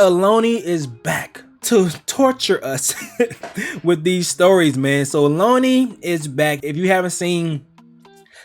Aloni is back to torture us with these stories, man. So Aloni is back. If you haven't seen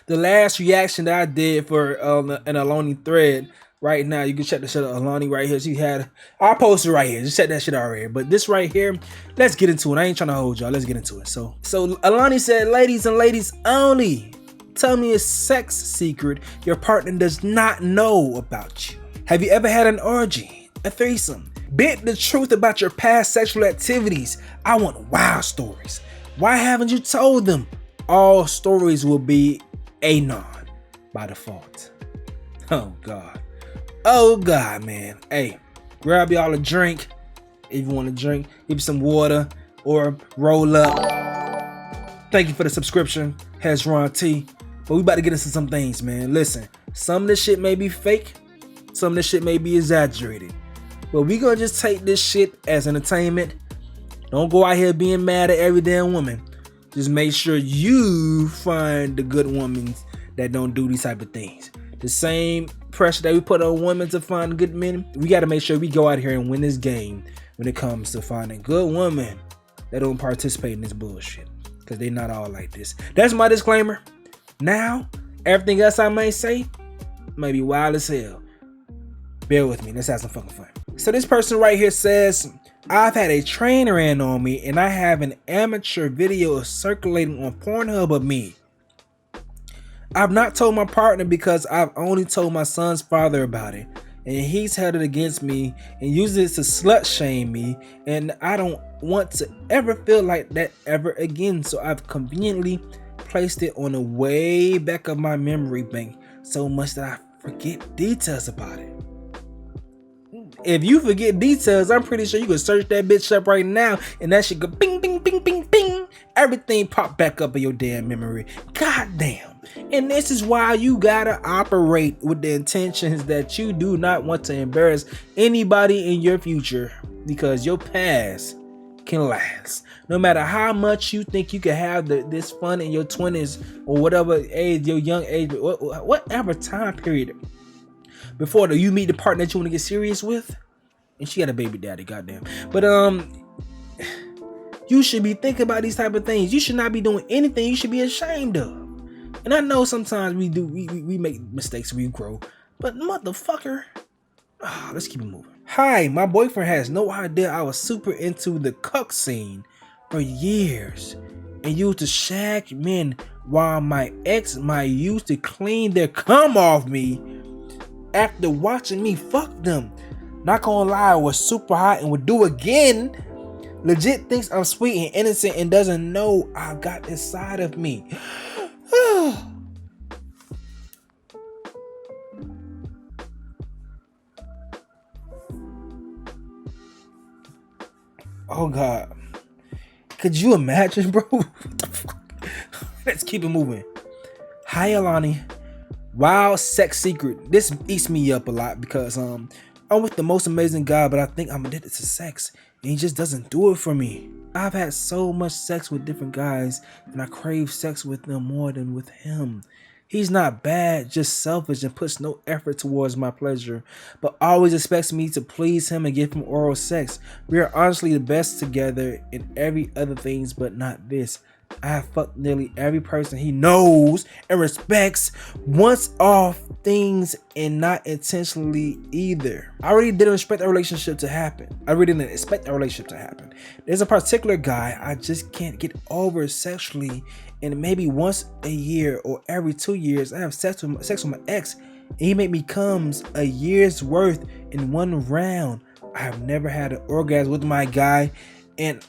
the last reaction that I did for an Aloni thread, right now you can check the shit out. Aloni right here. She had, I posted right here. Just check that shit out right here. But this right here, let's get into it. I ain't trying to hold y'all. Let's get into it. So Aloni said, ladies and ladies only, tell me a sex secret your partner does not know about you. Have you ever had an orgy, a threesome? Bit the truth about your past sexual activities. I want wild stories. Why haven't you told them? All stories will be anon by default. Oh God. Oh God, man. Hey, grab y'all a drink if you want to drink. Give you some water or roll up. Thank you for the subscription. Has Ron T. But we about to get into some things, man. Listen, some of this shit may be fake. Some of this shit may be exaggerated. But we gonna just take this shit as entertainment. Don't go out here being mad at every damn woman. Just make sure you find the good women that don't do these type of things. The same pressure that we put on women to find good men, we got to make sure we go out here and win this game when it comes to finding good women that don't participate in this bullshit, because they're not all like this. That's my disclaimer. Now, everything else I may say may be wild as hell. Bear with me. Let's have some fucking fun. So this person right here says, I've had a trainer in on me and I have an amateur video circulating on Pornhub of me. I've not told my partner because I've only told my son's father about it, and he's held it against me and uses it to slut shame me, and I don't want to ever feel like that ever again. So I've conveniently placed it on the way back of my memory bank so much that I forget details about it. If you forget details, I'm pretty sure you can search that bitch up right now and that shit go bing, bing, bing, bing, bing. Everything pop back up in your damn memory. God damn. And this is why you gotta operate with the intentions that you do not want to embarrass anybody in your future, because your past can last. No matter how much you think you can have this fun in your 20s or whatever age, your young age, whatever time period, before you meet the partner that you want to get serious with, and she got a baby daddy, goddamn. But you should be thinking about these type of things. You should not be doing anything you should be ashamed of. And I know sometimes we make mistakes, we grow, but motherfucker, let's keep it moving. Hi, my boyfriend has no idea I was super into the cuck scene for years and used to shag men while my ex might used to clean their cum off me after watching me fuck them. Not gonna lie, I was super hot and would do again. Legit thinks I'm sweet and innocent and doesn't know I've got this side of me. Oh God. Could you imagine, bro? What the fuck? Let's keep it moving. Hi, Alani. Wild sex secret. This eats me up a lot because I'm with the most amazing guy, but I think I'm addicted to sex and he just doesn't do it for me. I've had so much sex with different guys and I crave sex with them more than with him. He's not bad, just selfish and puts no effort towards my pleasure, but always expects me to please him and give him oral sex. We are honestly the best together in every other things, but not this. I have fucked nearly every person he knows and respects once off things and not intentionally either. I really didn't expect a relationship to happen. There's a particular guy I just can't get over sexually, and maybe once a year or every 2 years I have sex with my ex and he made me come a year's worth in one round. I have never had an orgasm with my guy and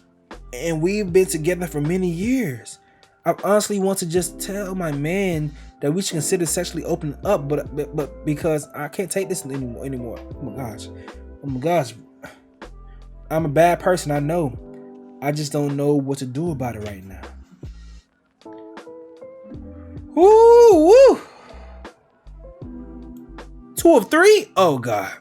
we've been together for many years. I honestly want to just tell my man that we should consider sexually opening up, but because I can't take this anymore. Oh my gosh. I'm a bad person, I know. I just don't know what to do about it right now. Woo! 2 of 3? Oh God.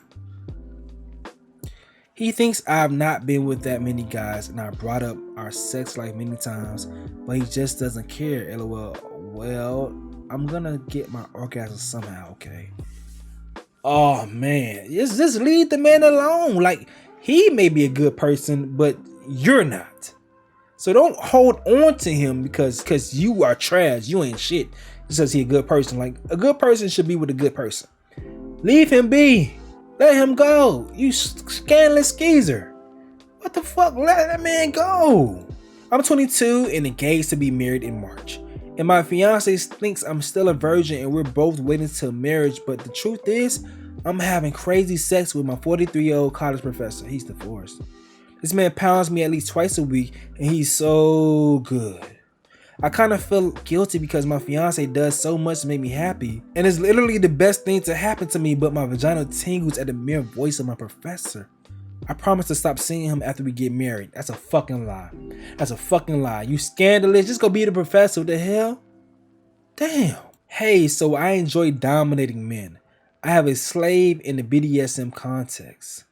He thinks I've not been with that many guys and I brought up our sex life many times, but he just doesn't care, lol. Well, I'm gonna get my orgasm somehow, okay? Oh man, just leave the man alone. Like, He may be a good person, but you're not. So don't hold on to him because you are trash. You ain't shit. Because he a good person. Like, a good person should be with a good person. Leave him be. Let him go. You scandalous skeezer. What the fuck? Let that man go. I'm 22 and engaged to be married in March. And my fiance thinks I'm still a virgin and we're both waiting till marriage. But the truth is, I'm having crazy sex with my 43-year-old college professor. He's divorced. This man pounds me at least twice a week and he's so good. I kind of feel guilty because my fiance does so much to make me happy. And it's literally the best thing to happen to me, but my vagina tingles at the mere voice of my professor. I promise to stop seeing him after we get married. That's a fucking lie. That's a fucking lie. You scandalous. Just go be the professor. What the hell? Damn. Hey, so I enjoy dominating men. I have a slave in the BDSM context.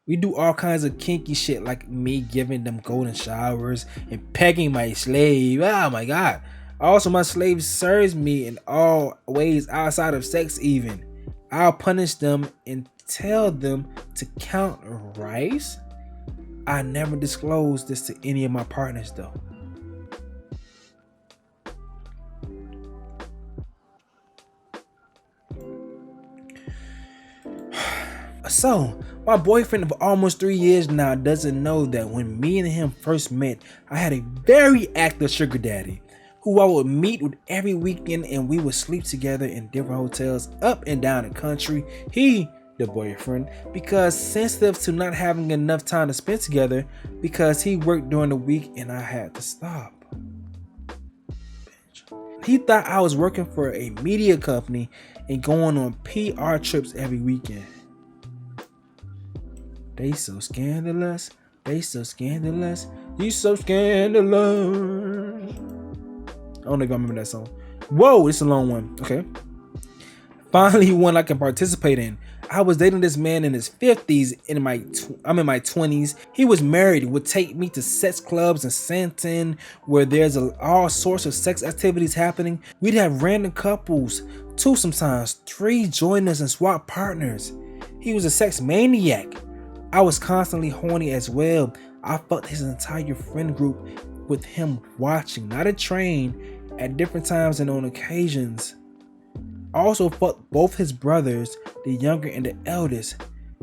We do all kinds of kinky shit like me giving them golden showers and pegging my slave. Oh my god. Also, my slave serves me in all ways outside of sex even. I'll punish them and tell them to count rice. I never disclose this to any of my partners though. So, my boyfriend of almost 3 years now doesn't know that when me and him first met, I had a very active sugar daddy who I would meet with every weekend and we would sleep together in different hotels up and down the country. He, the boyfriend, because sensitive to not having enough time to spend together because he worked during the week and I had to stop. He thought I was working for a media company and going on PR trips every weekend. They so scandalous. They so scandalous. You so scandalous. I don't know if I remember that song. Whoa, it's a long one. Okay. Finally, one I can participate in. I was dating this man in his 50s. I'm in my 20s. He was married. Would take me to sex clubs in Santon where there's all sorts of sex activities happening. We'd have random couples, 2 sometimes, 3 join us and swap partners. He was a sex maniac. I was constantly horny as well. I fucked his entire friend group with him watching, not a train, at different times and on occasions. I also fucked both his brothers, the younger and the eldest.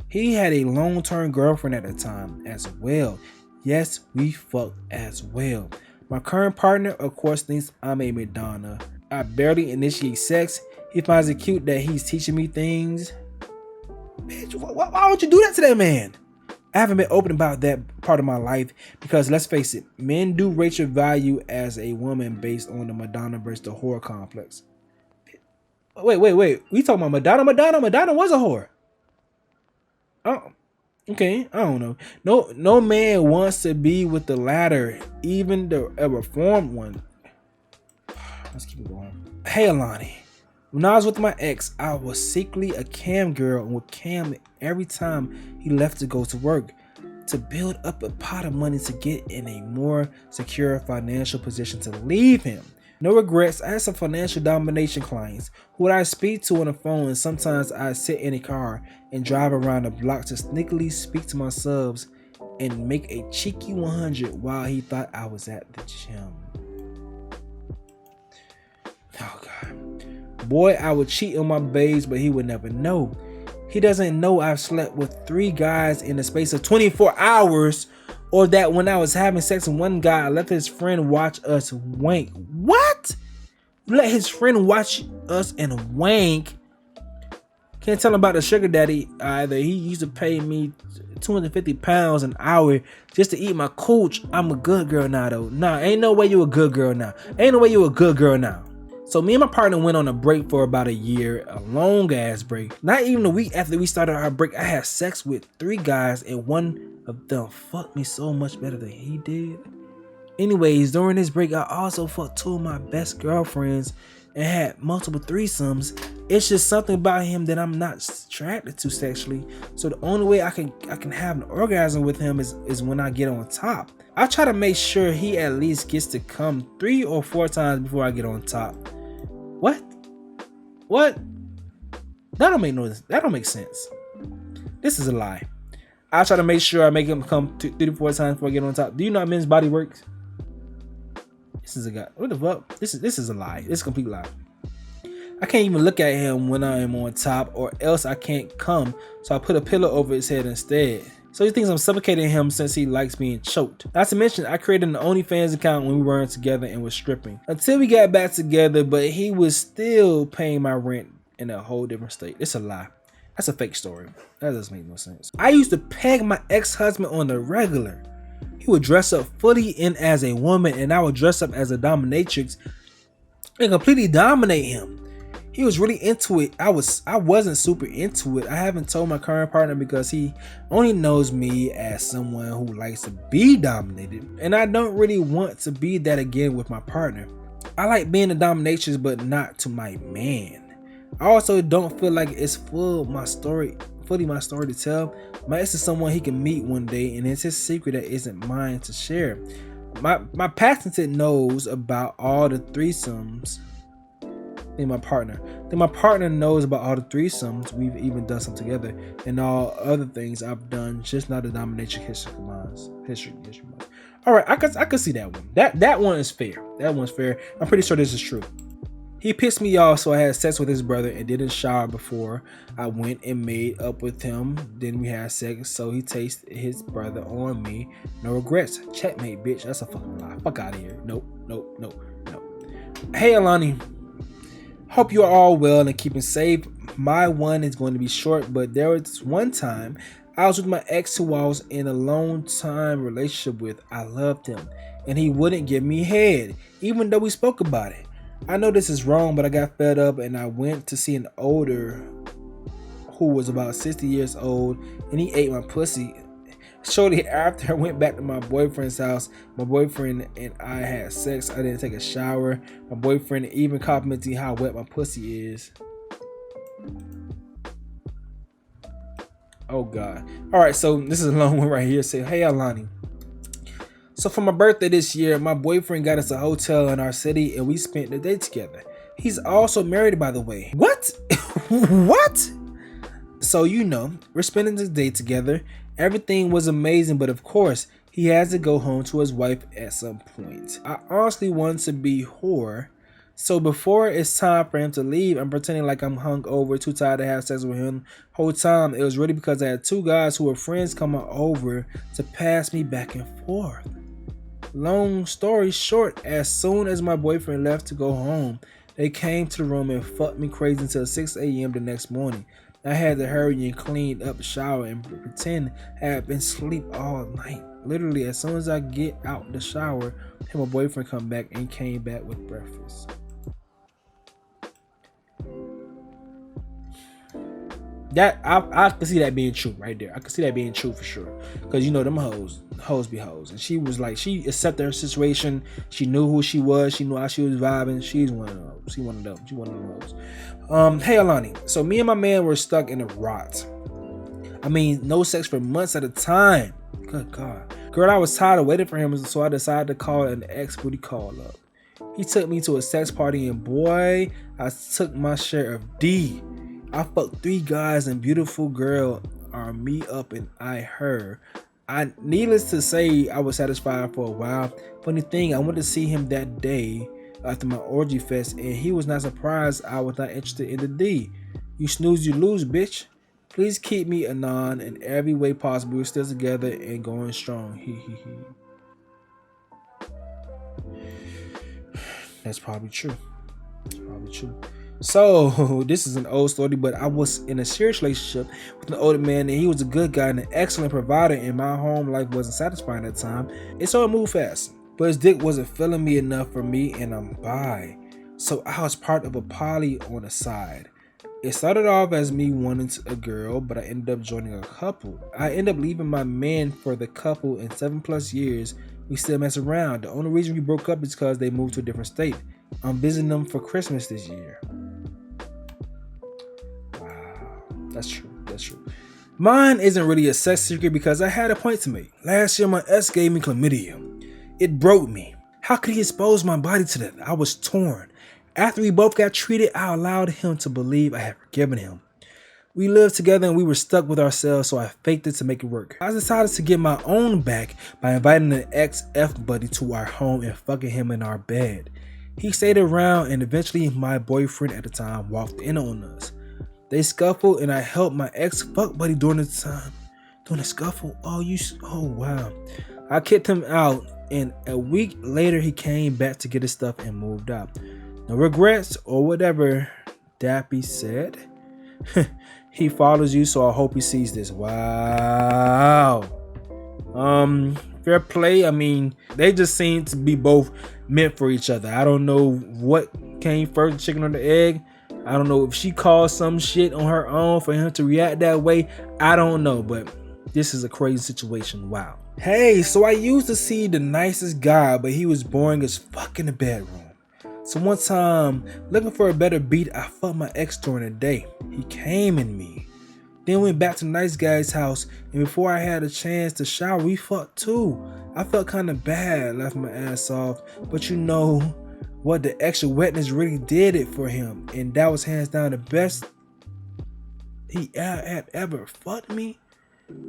He had a long-term girlfriend at the time as well. Yes, we fucked as well. My current partner, of course, thinks I'm a Madonna. I barely initiate sex. He finds it cute that he's teaching me things. Bitch, why would you do that to that man? I haven't been open about that part of my life because let's face it, men do rate your value as a woman based on the Madonna versus the whore complex. Wait. We talking about Madonna? Madonna was a whore. Oh, okay. I don't know. No man wants to be with the latter, even a reformed one. Let's keep it going. Hey, Alani. When I was with my ex, I was secretly a cam girl and would cam every time he left to go to work to build up a pot of money to get in a more secure financial position to leave him. No regrets. I had some financial domination clients who I speak to on the phone, and sometimes I sit in a car and drive around the block to sneakily speak to my subs and make a cheeky 100 while he thought I was at the gym. Oh God. Boy, I would cheat on my babes, but he would never know. He doesn't know I've slept with 3 guys in the space of 24 hours, or that when I was having sex with one guy, I let his friend watch us wank. What? Let his friend watch us and wank? Can't tell him about the sugar daddy either. He used to pay me 250 pounds an hour just to eat my cooch. I'm a good girl now though. Nah, ain't no way you a good girl now. Ain't no way you a good girl now. So me and my partner went on a break for about a year, a long ass break. Not even a week after we started our break, I had sex with 3 guys and one of them fucked me so much better than he did. Anyways, during this break, I also fucked 2 of my best girlfriends and had multiple threesomes. It's just something about him that I'm not attracted to sexually. So the only way I can have an orgasm with him is when I get on top. I try to make sure he at least gets to come 3 or 4 times before I get on top. What? That don't make sense. This is a lie. I try to make sure I make him come 3 to 4 times before I get on top. Do you know how men's body works? This is a guy. What the fuck? This is a lie. This is a complete lie. I can't even look at him when I am on top, or else I can't come. So I put a pillow over his head instead. So he thinks I'm suffocating him since he likes being choked. Not to mention, I created an OnlyFans account when we weren't together and was stripping. Until we got back together, but he was still paying my rent in a whole different state. It's a lie. That's a fake story. That doesn't make no sense. I used to peg my ex-husband on the regular. He would dress up fully in as a woman, and I would dress up as a dominatrix and completely dominate him. He was really into it. I wasn't super into it. I haven't told my current partner because he only knows me as someone who likes to be dominated, and I don't really want to be that again with my partner. I like being a dominatrix, but not to my man. I also don't feel like it's fully my story to tell. My ex is someone he can meet one day, and it's his secret that isn't mine to share. My patented knows about all the threesomes. My partner knows about all the threesomes we've even done some together, and all other things I've done, just not the domination history. All right, I could see that one. That one is fair. That one's fair. I'm pretty sure this is true. He pissed me off, so I had sex with his brother and didn't shower before I went and made up with him. Then we had sex, so he tasted his brother on me. No regrets. Checkmate, bitch. That's a fucking lie. Fuck out of here. Nope. Hey, Alani. Hope you are all well and keeping safe. My one is going to be short, but there was one time I was with my ex who I was in a long time relationship with. I loved him, and he wouldn't give me head, even though we spoke about it. I know this is wrong, but I got fed up and I went to see an older who was about 60 years old, and he ate my pussy. Shortly after, I went back to my boyfriend's house. My boyfriend and I had sex. I didn't take a shower. My boyfriend even complimented me how wet my pussy is. Oh God. All right, so this is a long one right here. Say, hey Alani. So for my birthday this year, my boyfriend got us a hotel in our city and we spent the day together. He's also married, by the way. What? What? So we're spending the day together. Everything was amazing, but of course, he has to go home to his wife at some point. I honestly want to be whore. So before it's time for him to leave, I'm pretending like I'm hungover, too tired to have sex with him. Whole time, it was really because I had two guys who were friends coming over to pass me back and forth. Long story short, as soon as my boyfriend left to go home, they came to the room and fucked me crazy until 6 a.m. the next morning. I had to hurry and clean up, shower, and pretend I had been asleep all night. Literally, as soon as I get out the shower, my boyfriend come back and came back with breakfast. That I could see that being true right there. I could see that being true for sure. Because them hoes be hoes. And she was like, she accepted her situation. She knew who she was. She knew how she was vibing. She's one of those. She one of them hoes. Hey Alani. So me and my man were stuck in a rot. I mean, no sex for months at a time. Good God. Girl, I was tired of waiting for him, so I decided to call an ex-booty call up. He took me to a sex party and boy, I took my share of D. I fucked 3 guys and beautiful girl armed me up and I her. Needless to say, I was satisfied for a while. Funny thing, I went to see him that day after my orgy fest and he was not surprised I was not interested in the D. You snooze, you lose, bitch. Please keep me anon in every way possible. We're still together and going strong. That's probably true. So this is an old story, but I was in a serious relationship with an older man and he was a good guy and an excellent provider, and my home life wasn't satisfying at the time. And so I moved fast, but his dick wasn't filling me enough for me, and I'm bi. So I was part of a poly on the side. It started off as me wanting a girl, but I ended up joining a couple. I ended up leaving my man for the couple in 7+ years. We still mess around. The only reason we broke up is because they moved to a different state. I'm visiting them for Christmas this year. Wow, that's true. Mine isn't really a sex secret because I had a point to make. Last year, my ex gave me chlamydia. It broke me. How could he expose my body to that? I was torn. After we both got treated, I allowed him to believe I had forgiven him. We lived together and we were stuck with ourselves, so I faked it to make it work. I decided to get my own back by inviting an ex-F buddy to our home and fucking him in our bed. He stayed around and eventually my boyfriend at the time walked in on us. They scuffled and I helped my ex-fuck buddy during the time. During the scuffle? Oh wow. I kicked him out and a week later he came back to get his stuff and moved out. No regrets or whatever, Dappy said. He follows you, so I hope he sees this. Wow. Fair play. I mean, they just seem to be both meant for each other. I don't know what came first, the chicken or the egg. I don't know if she caused some shit on her own for him to react that way. I don't know, but this is a crazy situation. Wow. Hey, so I used to see the nicest guy, but he was boring as fuck in the bedroom. So one time, looking for a better beat, I fucked my ex during the day. He came in me. Then went back to the nice guy's house, and before I had a chance to shower, we fucked too. I felt kind of bad, left my ass off, but you know what, the extra wetness really did it for him, and that was hands down the best he had ever fucked me.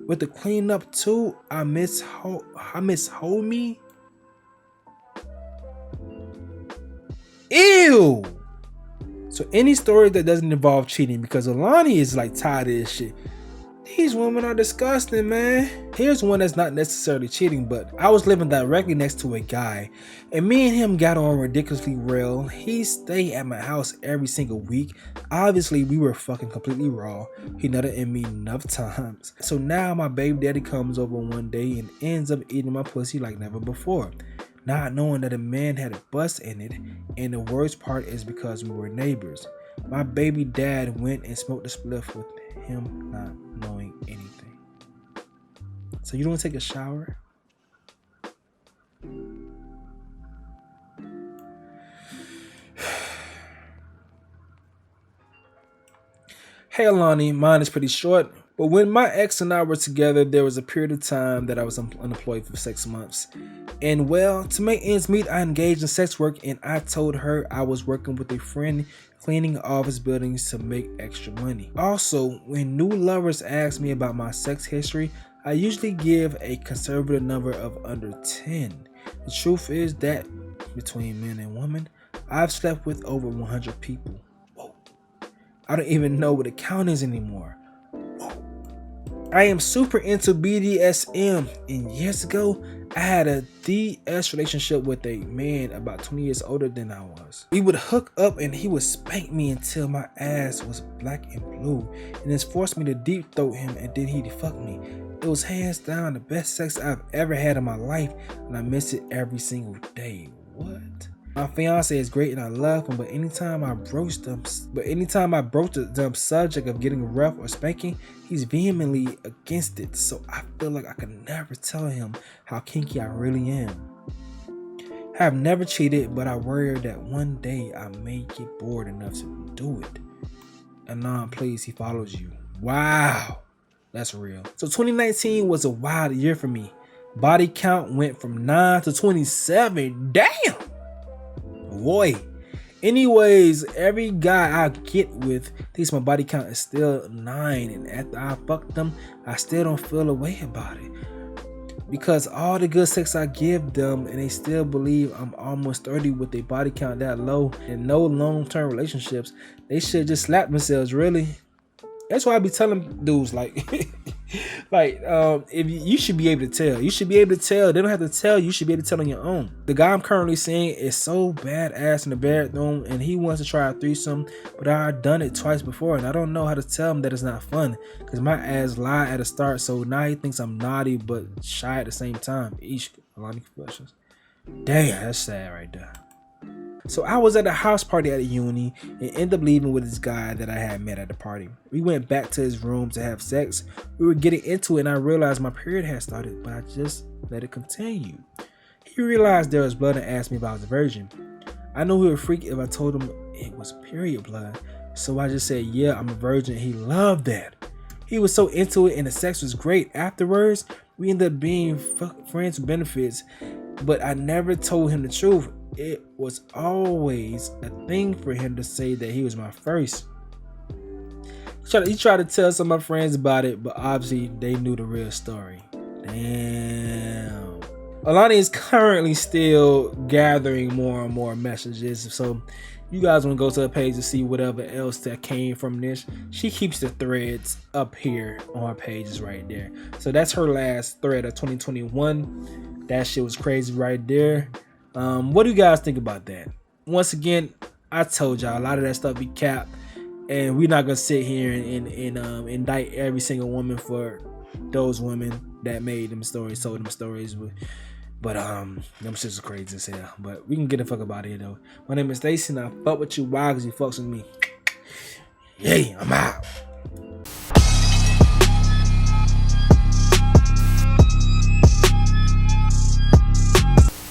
With the cleanup too, I miss homie. Ew. So any story that doesn't involve cheating, because Alani is like tired of this shit. These women are disgusting, man. Here's one that's not necessarily cheating, but I was living directly next to a guy, and me and him got on ridiculously well. He stayed at my house every single week. Obviously, we were fucking completely raw. He nutted in me enough times. So now my baby daddy comes over one day and ends up eating my pussy like never before, not knowing that a man had a bust in it, and the worst part is because we were neighbors. My baby dad went and smoked a spliff with him not knowing anything. So you don't take a shower? Hey Alani, mine is pretty short. But when my ex and I were together, there was a period of time that I was unemployed for 6 months. And well, to make ends meet, I engaged in sex work, and I told her I was working with a friend cleaning office buildings to make extra money. Also, when new lovers ask me about my sex history, I usually give a conservative number of under 10. The truth is that between men and women, I've slept with over 100 people. Whoa. I don't even know what the count is anymore. I am super into BDSM, and years ago, I had a DS relationship with a man about 20 years older than I was. We would hook up and he would spank me until my ass was black and blue, and this forced me to deep throat him, and then he'd fuck me. It was hands down the best sex I've ever had in my life, and I miss it every single day. What? My fiance is great and I love him, but anytime I broach the dumb subject of getting rough or spanking, he's vehemently against it. So I feel like I can never tell him how kinky I really am. I have never cheated, but I worry that one day I may get bored enough to do it. Anon, please, he follows you. Wow, that's real. So 2019 was a wild year for me. Body count went from 9 to 27. Damn. Boy. Anyways, every guy I get with thinks my body count is still 9, and after I fuck them, I still don't feel a way about it. Because all the good sex I give them, and they still believe I'm almost 30 with a body count that low and no long-term relationships, they should just slap themselves, really. That's why I be telling dudes, like, if you should be able to tell. You should be able to tell. They don't have to tell you. You should be able to tell on your own. The guy I'm currently seeing is so badass in the bedroom, and he wants to try a threesome, but I've done it twice before, and I don't know how to tell him that it's not fun, because my ass lied at the start, so now he thinks I'm naughty but shy at the same time. Eesh, a lot of questions. Damn, that's sad right there. So I was at a house party at a uni and ended up leaving with this guy that I had met at the party. We went back to his room to have sex. We were getting into it and I realized my period had started, but I just let it continue. He realized there was blood and asked me if I was a virgin. I knew he would freak if I told him it was period blood, so I just said, yeah, I'm a virgin. He loved that. He was so into it and the sex was great. Afterwards, we ended up being friends with benefits, but I never told him the truth. It was always a thing for him to say that he was my first. He tried to tell some of my friends about it, but obviously they knew the real story. Damn. Alani is currently still gathering more and more messages, so you guys want to go to her page to see whatever else that came from this. She keeps the threads up here on her pages right there. So that's her last thread of 2021. That shit was crazy right there. What do you guys think about that? Once again, I told y'all a lot of that stuff be capped, and we're not gonna sit here and indict every single woman for those women that made them stories, told them stories. But them shits are crazy as hell. But we can get the fuck up out of here though. My name is Stacie, and I fuck with you. Why? Cause you fucks with me. Yeah, I'm out.